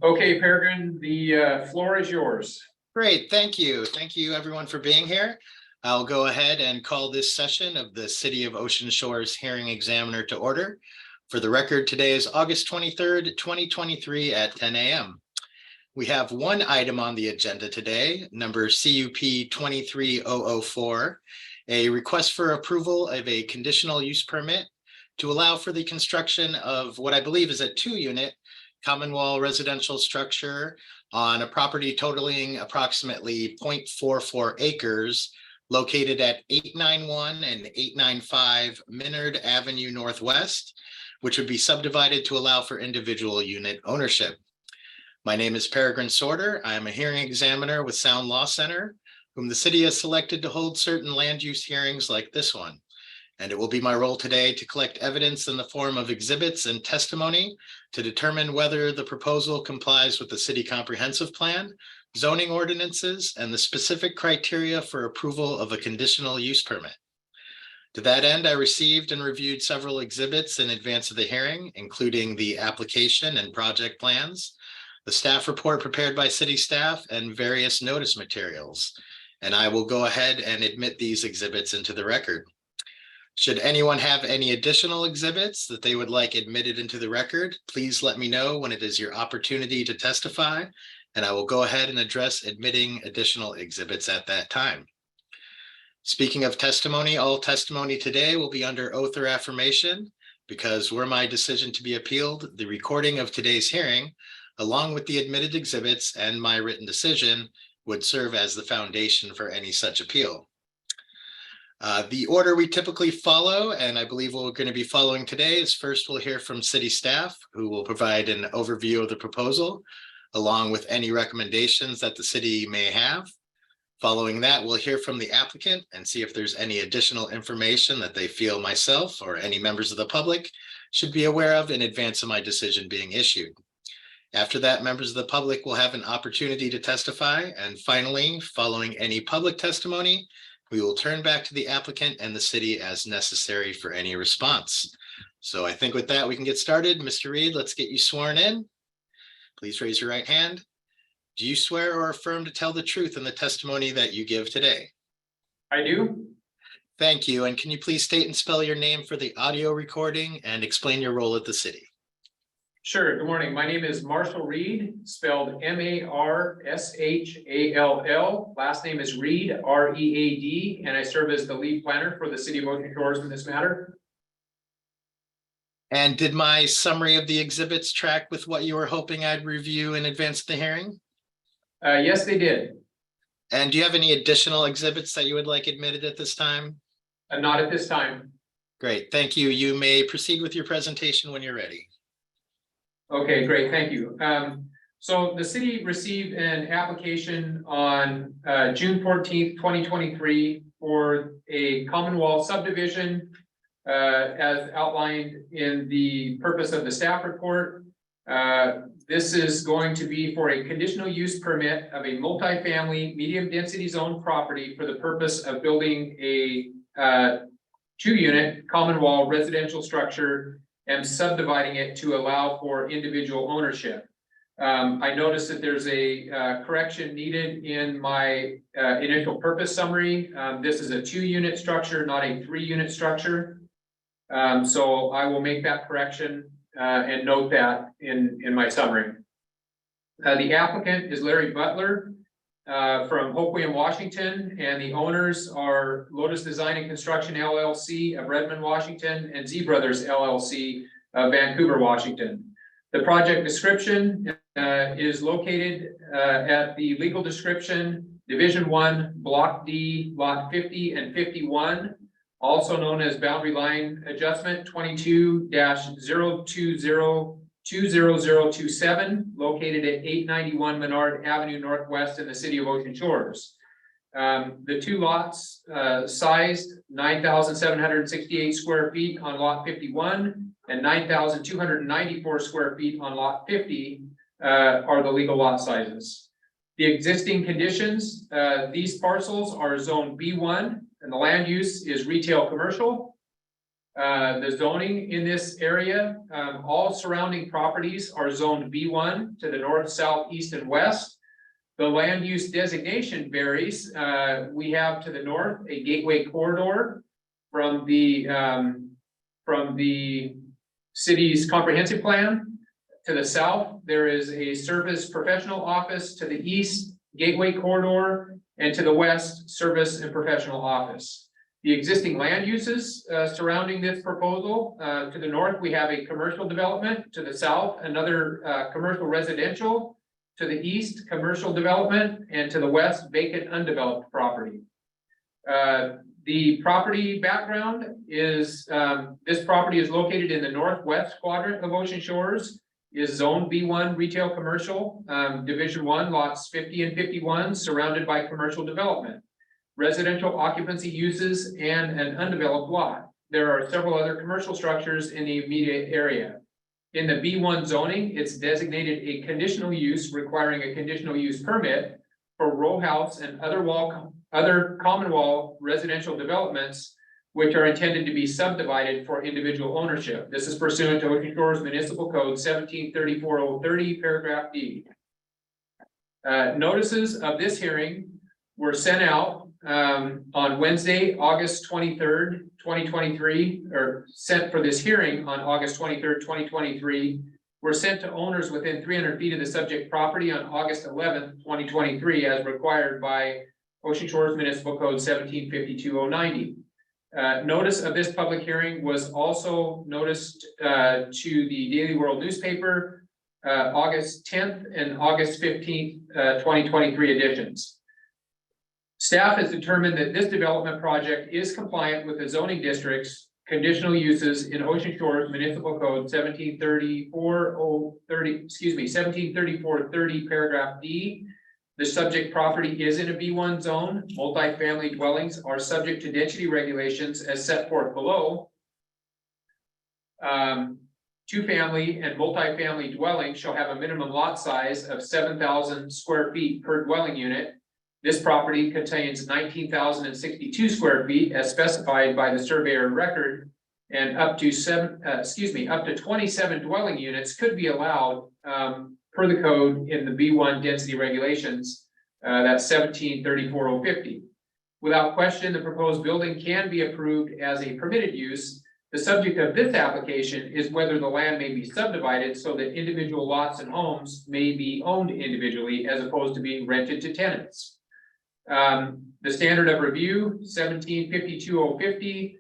Okay, Peregrine, the floor is yours. Great, thank you. Thank you everyone for being here. I'll go ahead and call this session of the City of Ocean Shores Hearing Examiner to order. For the record, today is August 23rd, 2023 at 10 a.m. We have one item on the agenda today, number CUP 23004, a request for approval of a conditional use permit to allow for the construction of what I believe is a 2-unit common wall residential structure on a property totaling approximately 0.44 acres located at 891 and 895 Minard Avenue Northwest, which would be subdivided to allow for individual unit ownership. My name is Peregrine Sorter. I am a hearing examiner with Sound Law Center, whom the city has selected to hold certain land use hearings like this one. And it will be my role today to collect evidence in the form of exhibits and testimony to determine whether the proposal complies with the city comprehensive plan, zoning ordinances, and the specific criteria for approval of a conditional use permit. To that end, I received and reviewed several exhibits in advance of the hearing, including the application and project plans, the staff report prepared by city staff, and various notice materials. And I will go ahead and admit these exhibits into the record. Should anyone have any additional exhibits that they would like admitted into the record, please let me know when it is your opportunity to testify, and I will go ahead and address admitting additional exhibits at that time. Speaking of testimony, all testimony today will be under oath or affirmation, because were my decision to be appealed, the recording of today's hearing, along with the admitted exhibits and my written decision, would serve as the foundation for any such appeal. The order we typically follow, and I believe we're going to be following today, is first we'll hear from city staff, who will provide an overview of the proposal, along with any recommendations that the city may have. Following that, we'll hear from the applicant and see if there's any additional information that they feel myself or any members of the public should be aware of in advance of my decision being issued. After that, members of the public will have an opportunity to testify. And finally, following any public testimony, we will turn back to the applicant and the city as necessary for any response. So I think with that, we can get started. Mr. Reed, let's get you sworn in. Please raise your right hand. Do you swear or affirm to tell the truth in the testimony that you give today? I do. Thank you. And can you please state and spell your name for the audio recording and explain your role at the city? Sure. Good morning. My name is Marshall Reed, spelled M-A-R-S-H-A-L-L. Last name is Reed, R-E-A-D, and I serve as the lead planner for the City of Ocean Shores in this matter. And did my summary of the exhibits track with what you were hoping I'd review in advance of the hearing? Yes, they did. And do you have any additional exhibits that you would like admitted at this time? Not at this time. Great, thank you. You may proceed with your presentation when you're ready. Okay, great, thank you. So the city received an application on June 14th, 2023 for a common wall subdivision as outlined in the purpose of the staff report. This is going to be for a conditional use permit of a multifamily medium density zone property for the purpose of building a 2-unit common wall residential structure and subdividing it to allow for individual ownership. I noticed that there's a correction needed in my initial purpose summary. This is a 2-unit structure, not a 3-unit structure. So I will make that correction and note that in my summary. The applicant is Larry Butler from Hoquiam, Washington, and the owners are Lotus Design and Construction LLC of Redmond, Washington, and Z Brothers LLC of Vancouver, Washington. The project description is located at the legal description, Division 1, Block D, Lot 50 and 51, also known as Boundary Line Adjustment 22-020-20027, located at 891 Menard Avenue Northwest in the City of Ocean Shores. The two lots sized 9,768 square feet on lot 51 and 9,294 square feet on lot 50 are the legal lot sizes. The existing conditions, these parcels are zone B1 and the land use is retail commercial. The zoning in this area, all surrounding properties are zoned B1 to the north, south, east, and west. The land use designation varies. We have to the north a gateway corridor from the city's comprehensive plan. To the south, there is a service professional office. To the east, gateway corridor, and to the west, service and professional office. The existing land uses surrounding this proposal, to the north, we have a commercial development. To the south, another commercial residential. To the east, commercial development, and to the west, vacant undeveloped property. The property background is, this property is located in the northwest quadrant of Ocean Shores, is zone B1 retail commercial, division 1 lots 50 and 51, surrounded by commercial development, residential occupancy uses, and an undeveloped lot. There are several other commercial structures in the immediate area. In the B1 zoning, it's designated a conditional use requiring a conditional use permit for row house and other common wall residential developments, which are intended to be subdivided for individual ownership. This is pursuant to Ocean Shores Municipal Code 1734-030, paragraph D. Notices of this hearing were sent out on Wednesday, August 23rd, 2023, or sent for this hearing on August 23rd, 2023, were sent to owners within 300 feet of the subject property on August 11th, 2023, as required by Ocean Shores Municipal Code 1752-090. Notice of this public hearing was also noticed to the Daily World newspaper, August 10th and August 15th, 2023 editions. Staff has determined that this development project is compliant with the zoning district's conditional uses in Ocean Shores Municipal Code 1734-30, paragraph D. The subject property is in a B1 zone. Multifamily dwellings are subject to density regulations as set forth below. Two-family and multifamily dwellings shall have a minimum lot size of 7,000 square feet per dwelling unit. This property contains 19,062 square feet as specified by the surveyor record, and up to 27 dwelling units could be allowed per the code in the B1 density regulations, that's 1734-050. Without question, the proposed building can be approved as a permitted use. The subject of this application is whether the land may be subdivided so that individual lots and homes may be owned individually as opposed to being rented to tenants. The standard of review, 1752-050,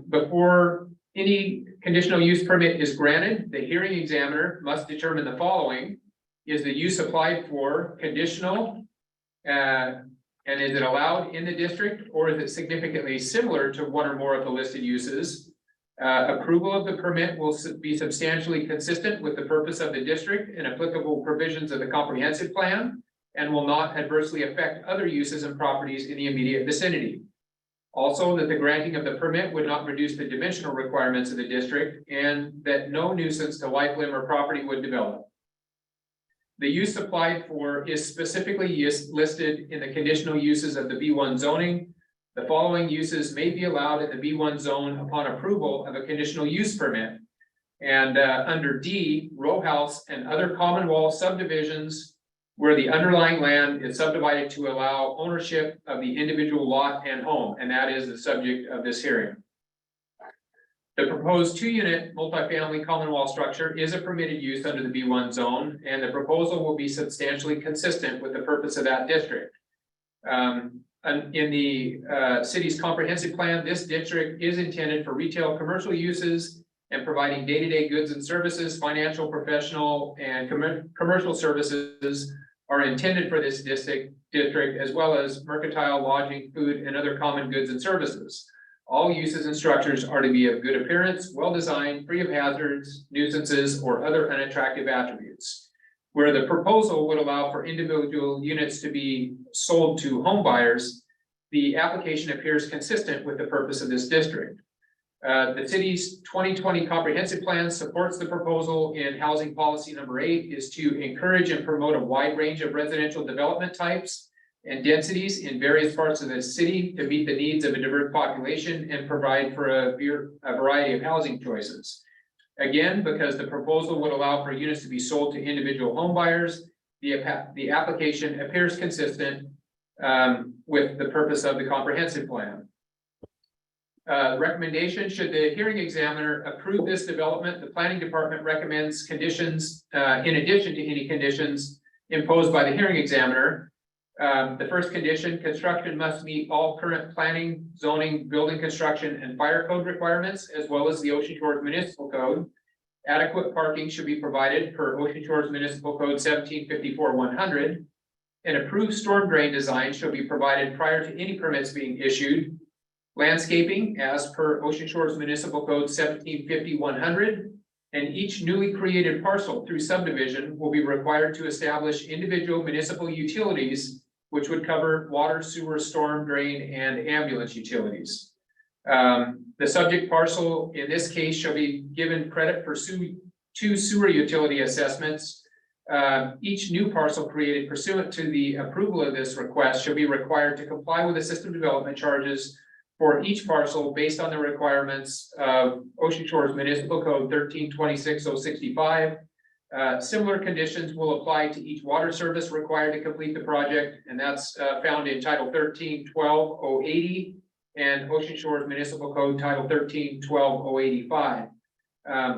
before any conditional use permit is granted, the hearing examiner must determine the following: is the use applied for conditional, and is it allowed in the district, or is it significantly similar to one or more of the listed uses? Approval of the permit will be substantially consistent with the purpose of the district and applicable provisions of the comprehensive plan, and will not adversely affect other uses and properties in the immediate vicinity. Also, that the granting of the permit would not reduce the dimensional requirements of the district, and that no nuisance to life, limb, or property would develop. The use applied for is specifically listed in the conditional uses of the B1 zoning. The following uses may be allowed in the B1 zone upon approval of a conditional use permit. And under D, row house and other common wall subdivisions where the underlying land is subdivided to allow ownership of the individual lot and home, and that is the subject of this hearing. The proposed 2-unit multifamily common wall structure is a permitted use under the B1 zone, and the proposal will be substantially consistent with the purpose of that district. In the city's comprehensive plan, this district is intended for retail commercial uses and providing day-to-day goods and services. Financial, professional, and commercial services are intended for this district, as well as mercantile, lodging, food, and other common goods and services. All uses and structures are to be of good appearance, well-designed, free of hazards, nuisances, or other unattractive attributes. Where the proposal would allow for individual units to be sold to home buyers, the application appears consistent with the purpose of this district. The city's 2020 comprehensive plan supports the proposal in housing policy number 8 is to encourage and promote a wide range of residential development types and densities in various parts of the city to meet the needs of a diverse population and provide for a variety of housing choices. Again, because the proposal would allow for units to be sold to individual home buyers, the application appears consistent with the purpose of the comprehensive plan. Recommendation: should the hearing examiner approve this development, the planning department recommends conditions in addition to any conditions imposed by the hearing examiner. The first condition: construction must meet all current planning, zoning, building construction, and fire code requirements, as well as the Ocean Shores Municipal Code. Adequate parking should be provided per Ocean Shores Municipal Code 1754-100. An approved storm drain design shall be provided prior to any permits being issued. Landscaping as per Ocean Shores Municipal Code 1750-100. And each newly created parcel through subdivision will be required to establish individual municipal utilities, which would cover water, sewer, storm drain, and ambulance utilities. The subject parcel in this case shall be given credit for two sewer utility assessments. Each new parcel created pursuant to the approval of this request shall be required to comply with the system development charges for each parcel based on the requirements of Ocean Shores Municipal Code 1326-065. Similar conditions will apply to each water service required to complete the project, and that's found in Title 13-12-080 and Ocean Shores Municipal Code Title 13-12-085.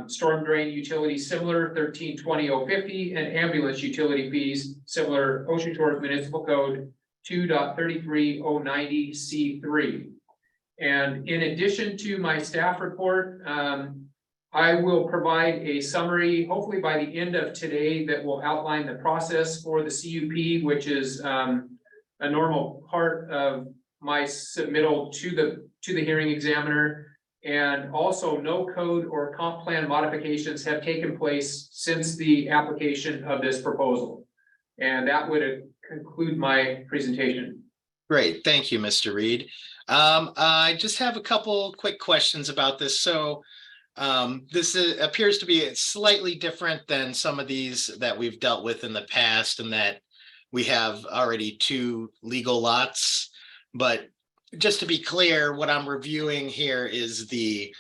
Storm drain utilities similar 13-20-050, and ambulance utility fees similar Ocean Shores Municipal Code 2.33-090C3. And in addition to my staff report, I will provide a summary, hopefully by the end of today, that will outline the process for the CUP, which is a normal part of my submittal to the hearing examiner. And also, no code or comp plan modifications have taken place since the application of this proposal. And that would conclude my presentation. Great, thank you, Mr. Reed. I just have a couple quick questions about this. So this appears to be slightly different than some of these that we've dealt with in the past, and that we have already two legal lots. But just to be clear, what I'm reviewing here is the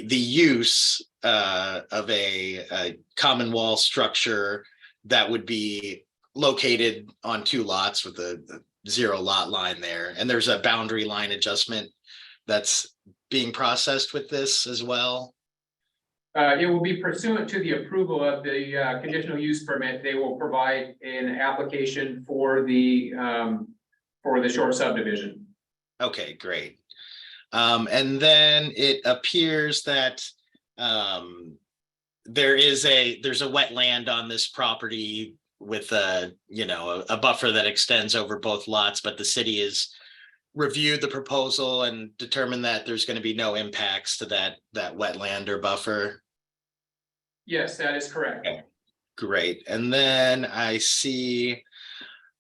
use of a common wall structure that would be located on two lots with a zero lot line there. And there's a boundary line adjustment that's being processed with this as well. It will be pursuant to the approval of the conditional use permit. They will provide an application for the short subdivision. Okay, great. And then it appears that there's a wetland on this property with a buffer that extends over both lots, but the city has reviewed the proposal and determined that there's going to be no impacts to that wetland or buffer. Yes, that is correct. Okay, great. And then I see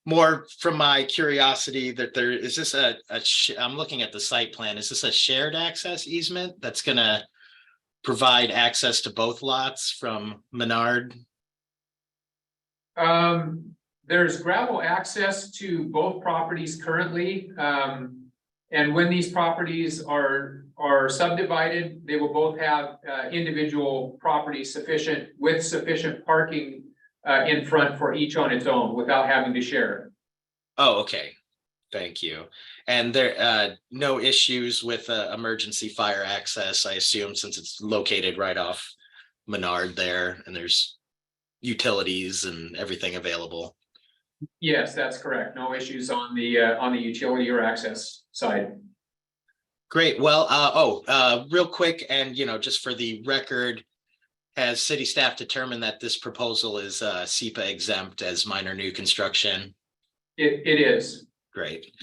more from my curiosity that there is this I'm looking at the site plan. Is this a shared access easement that's going to provide access to both lots from Menard? There's gravel access to both properties currently. And when these properties are subdivided, they will both have individual properties with sufficient parking in front for each on its own without having to share. Oh, okay. Thank you. And there no issues with emergency fire access, I assume, since it's located right off Menard there, and there's utilities and everything available. Yes, that's correct. No issues on the utility or access side. Great. Well, real quick, and just for the record, has city staff determined that this proposal is SEPA exempt as minor new construction? It is. Great.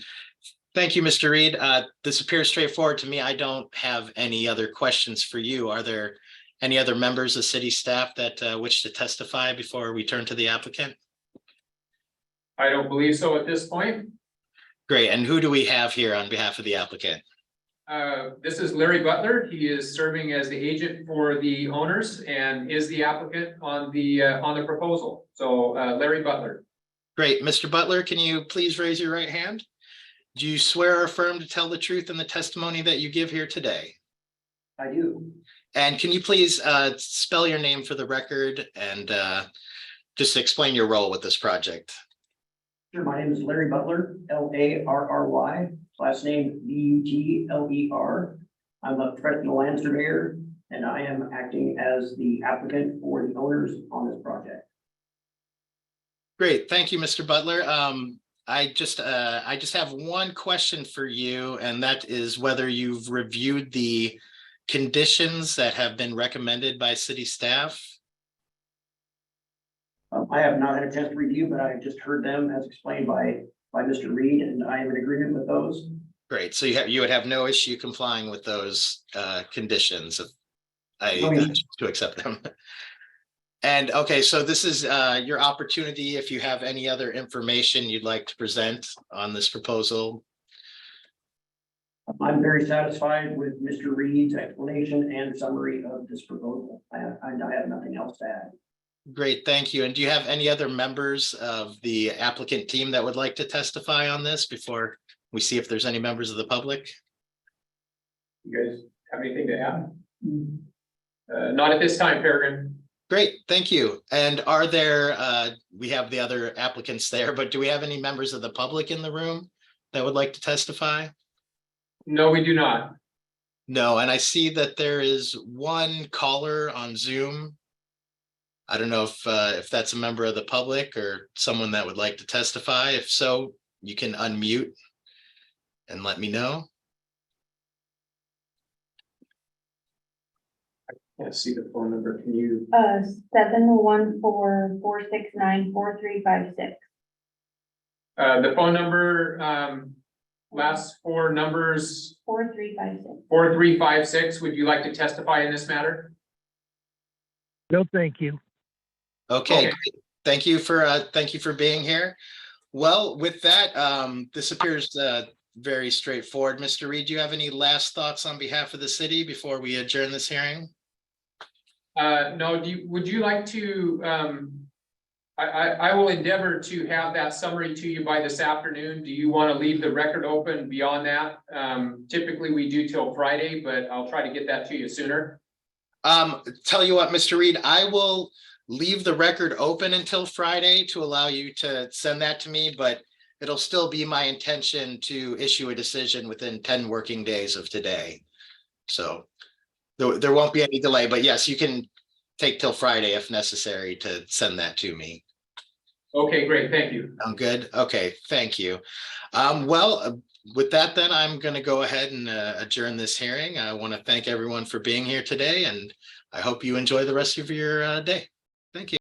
Thank you, Mr. Reed. This appears straightforward to me. I don't have any other questions for you. Are there any other members of city staff that wish to testify before we turn to the applicant? I don't believe so at this point. Great. And who do we have here on behalf of the applicant? This is Larry Butler. He is serving as the agent for the owners and is the applicant on the proposal. So Larry Butler. Great. Mr. Butler, can you please raise your right hand? Do you swear or affirm to tell the truth in the testimony that you give here today? I do. And can you please spell your name for the record and just explain your role with this project? Sure, my name is Larry Butler, Larry, last name Butler. I'm a professional land surveyor, and I am acting as the applicant for the owners on this project. Great, thank you, Mr. Butler. I just have one question for you, and that is whether you've reviewed the conditions that have been recommended by city staff. I have not had a chance to review, but I just heard them as explained by Mr. Reed, and I am in agreement with those. Great, so you would have no issue complying with those conditions if I No issue. choose to accept them. And okay, so this is your opportunity if you have any other information you'd like to present on this proposal. I'm very satisfied with Mr. Reed's explanation and summary of this proposal. I have nothing else to add. Great, thank you. And do you have any other members of the applicant team that would like to testify on this before we see if there's any members of the public? You guys have anything to add? Not at this time, Peregrine. Great, thank you. And are there, we have the other applicants there, but do we have any members of the public in the room that would like to testify? No, we do not. No, and I see that there is one caller on Zoom. I don't know if that's a member of the public or someone that would like to testify. If so, you can unmute and let me know. Can't see the phone number. Can you? 714-469-4356. The phone number, last four numbers, 4356. 4356. Would you like to testify in this matter? No, thank you. Okay, Okay. great. Thank you for being here. Well, with that, this appears very straightforward. Mr. Reed, do you have any last thoughts on behalf of the city before we adjourn this hearing? No, would you like to, I will endeavor to have that summary to you by this afternoon. Do you want to leave the record open beyond that? Typically we do till Friday, but I'll try to get that to you sooner. Tell you what, Mr. Reed, I will leave the record open until Friday to allow you to send that to me, but it'll still be my intention to issue a decision within 10 working days of today. So there won't be any delay, but yes, you can take till Friday if necessary to send that to me. Okay, great. Thank you. Sound good? Okay, thank you. With that, then I'm going to go ahead and adjourn this hearing. I want to thank everyone for being here today, and I hope you enjoy the rest of your day. Thank you.